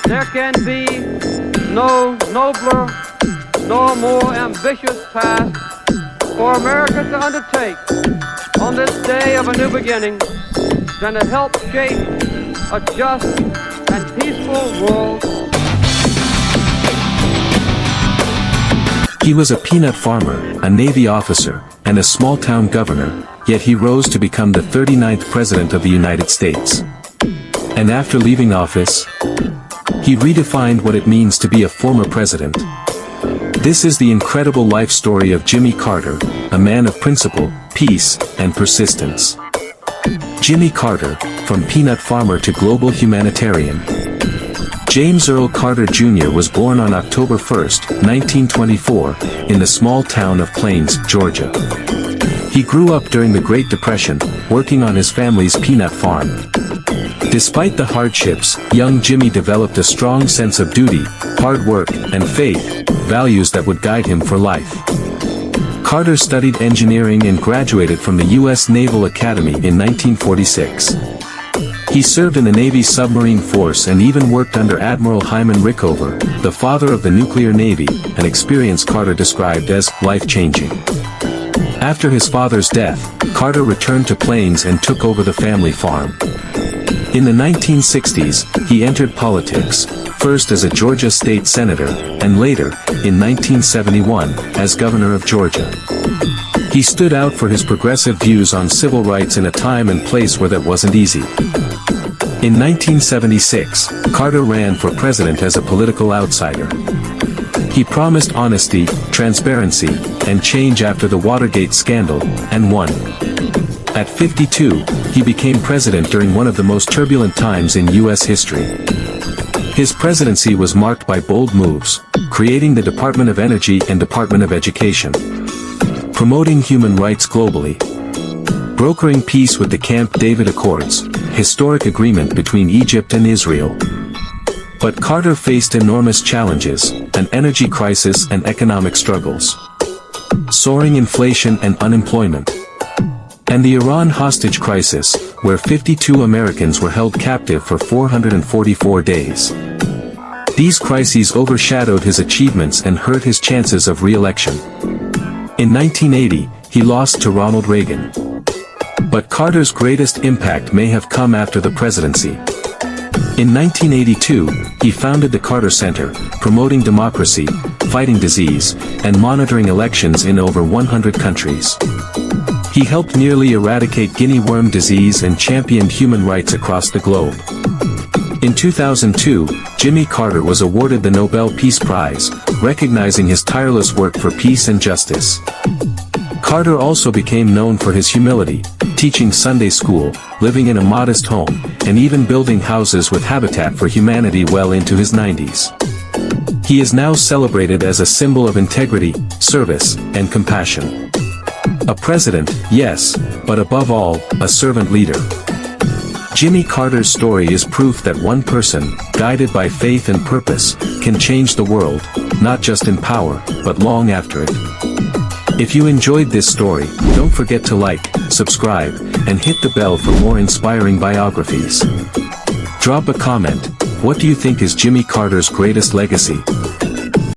There can be no nobler nor more ambitious task for America to undertake on this day of a new beginning than to help shape a just and peaceful world. He was a peanut farmer, a Navy officer, and a small-town governor, yet he rose to become the 39th President of the United States. And after leaving office, he redefined what it means to be a former president. This is the incredible life story of Jimmy Carter, a man of principle, peace, and persistence. Jimmy Carter, from peanut farmer to global humanitarian. James Earl Carter Jr. was born on October 1, 1924, in the small town of Plains, Georgia. He grew up during the Great Depression, working on his family's peanut farm. Despite the hardships, young Jimmy developed a strong sense of duty, hard work, and faith, values that would guide him for life. Carter studied engineering and graduated from the U.S. Naval Academy in 1946. He served in the Navy submarine force and even worked under Admiral Hyman Rickover, the father of the nuclear navy, an experience Carter described as life-changing. After his father's death, Carter returned to Plains and took over the family farm. In the 1960s, he entered politics, first as a Georgia state senator, and later, in 1971, as governor of Georgia. He stood out for his progressive views on civil rights in a time and place where that wasn't easy. In 1976, Carter ran for president as a political outsider. He promised honesty, transparency, and change after the Watergate scandal, and won. At 52, he became president during one of the most turbulent times in U.S. history. His presidency was marked by bold moves, creating the Department of Energy and Department of Education, promoting human rights globally, brokering peace with the Camp David Accords, historic agreement between Egypt and Israel. But Carter faced enormous challenges, an energy crisis and economic struggles, soaring inflation and unemployment, and the Iran hostage crisis, where 52 Americans were held captive for 444 days. These crises overshadowed his achievements and hurt his chances of re-election. In 1980, he lost to Ronald Reagan. But Carter's greatest impact may have come after the presidency. In 1982, he founded the Carter Center, promoting democracy, fighting disease, and monitoring elections in over 100 countries. He helped nearly eradicate guinea worm disease and championed human rights across the globe. In 2002, Jimmy Carter was awarded the Nobel Peace Prize, recognizing his tireless work for peace and justice. Carter also became known for his humility, teaching Sunday school, living in a modest home, and even building houses with Habitat for Humanity well into his 90s. He is now celebrated as a symbol of integrity, service, and compassion. A president, yes, but above all, a servant leader. Jimmy Carter's story is proof that one person, guided by faith and purpose, can change the world, not just in power, but long after it. If you enjoyed this story, don't forget to like, subscribe, and hit the bell for more inspiring biographies. Drop a comment. What do you think is Jimmy Carter's greatest legacy?